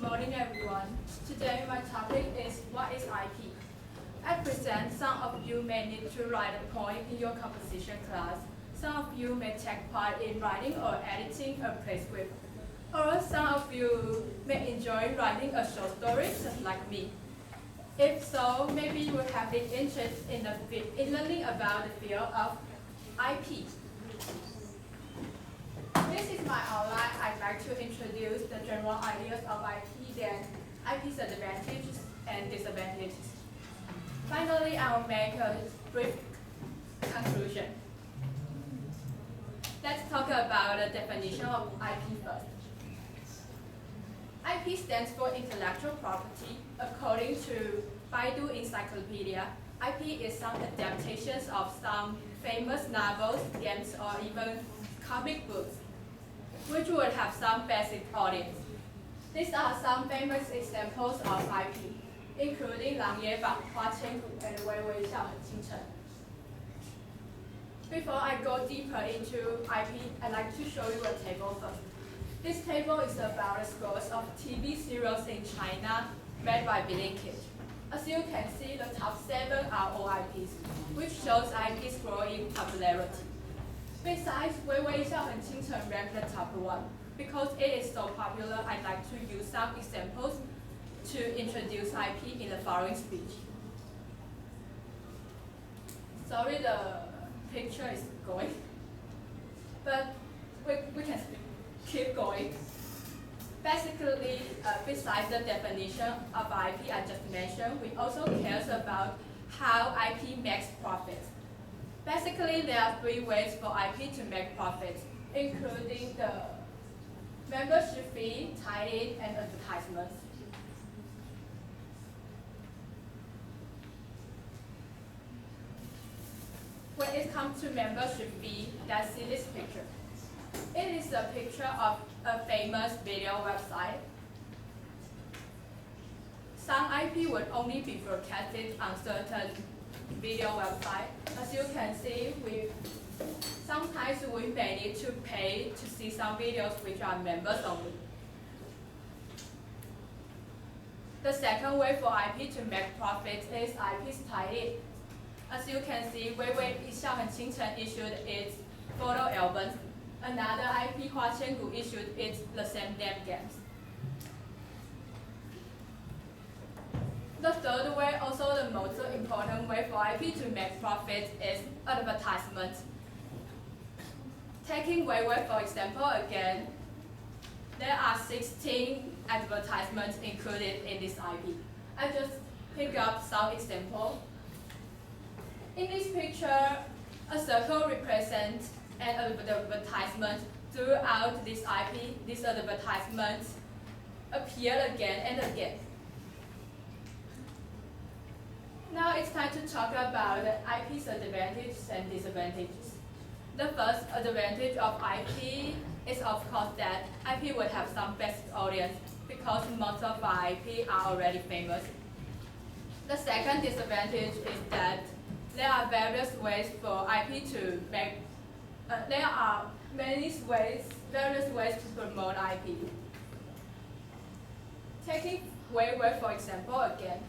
morning, everyone. Today, my topic is what is IP? At present, some of you may need to write a point in your composition class. Some of you may take part in writing or editing a play script. Or some of you may enjoy writing a short story, just like me. If so, maybe you will have an interest in learning about the field of IP. This is my outline. I'd like to introduce the general ideas of IP, then IP's advantages and disadvantages. Finally, I will make a brief conclusion. Let's talk about the definition of IP first. IP stands for intellectual property. According to Baidu Encyclopedia, IP is some adaptations of some famous novels, games, or even comic books, which would have some basic audience. These are some famous examples of IP, including 琅琊榜, 花千骨, and 微微笑很倾城. Before I go deeper into IP, I'd like to show you a table first. This table is about the scores of TV serials in China made by Blinkit. As you can see, the top 7 are all IPs, which shows IP's growing popularity. Besides, 微微笑很倾城 ranked the top 1. Because it is so popular, I'd like to use some examples to introduce IP in the following speech. Sorry, the picture is going, but we can keep going. Basically, besides the definition of IP I just mentioned, we also care about how IP makes profits. Basically, there are 3 ways for IP to make profits, including the membership fee, tie-in, and advertisements. When it comes to membership fee, let's see this picture. It is a picture of a famous video website. Some IP would only be broadcasted on certain video website. As you can see, sometimes we may need to pay to see some videos which are members only. The second way for IP to make profits is IP's tie-in. As you can see, 微微笑很倾城 issued its photo albums. Another IP, 花千骨 issued its The Same Damn Games. The third way, also the most important way for IP to make profits, is advertisements. Taking Weiwei for example again, there are 16 advertisements included in this IP. I just pick up some examples. In this picture, a circle represents an advertisement. Throughout this IP, these advertisements appear again and again. Now it's time to talk about the IP's advantages and disadvantages. The first advantage of IP is of course that IP would have some basic audience because most of our IP are already famous. The second disadvantage is that there are various ways for IP to make. There are various ways to promote IP. Taking Weiwei for example again.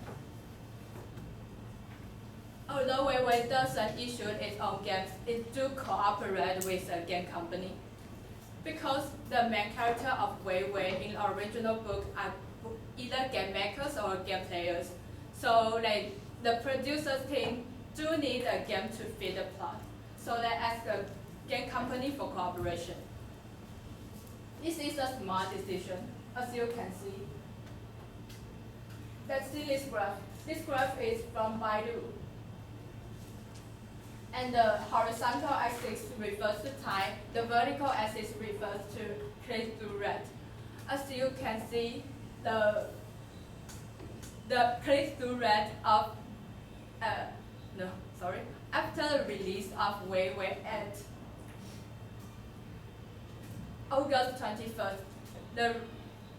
Although Weiwei doesn't issue its own games, it do cooperate with a game company. Because the main character of Weiwei in the original book are either game makers or game players. So the producers team do need a game to fit the plot. So they ask the game company for cooperation. This is a smart decision, as you can see. Let's see this graph. This graph is from Baidu. And the horizontal axis refers to time, the vertical axis refers to click-through rate. As you can see, the click-through rate of after the release of Weiwei at August 21st, the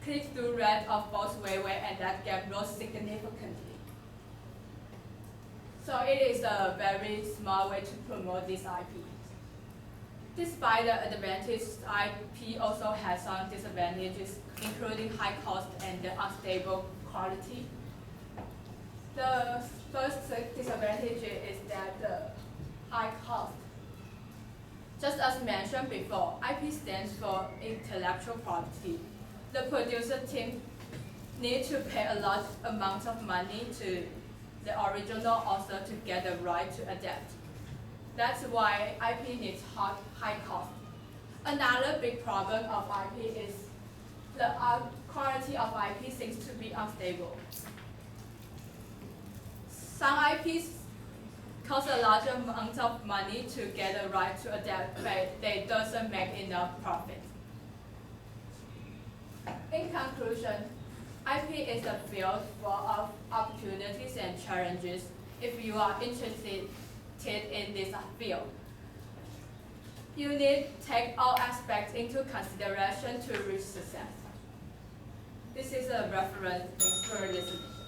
click-through rate of both Weiwei and that game rose significantly. So it is a very small way to promote this IP. Despite the advantages, IP also has some disadvantages, including high cost and unstable quality. The first disadvantage is that the high cost. Just as mentioned before, IP stands for intellectual property. The producer team need to pay a large amount of money to the original author to get the right to adapt. That's why IP needs high cost. Another big problem of IP is the quality of IP seems to be unstable. Some IPs cost a large amount of money to get the right to adapt, but they doesn't make enough profit. In conclusion, IP is a field full of opportunities and challenges. If you are interested in this field, you need to take all aspects into consideration to reach success. This is a reference. Thanks for listening.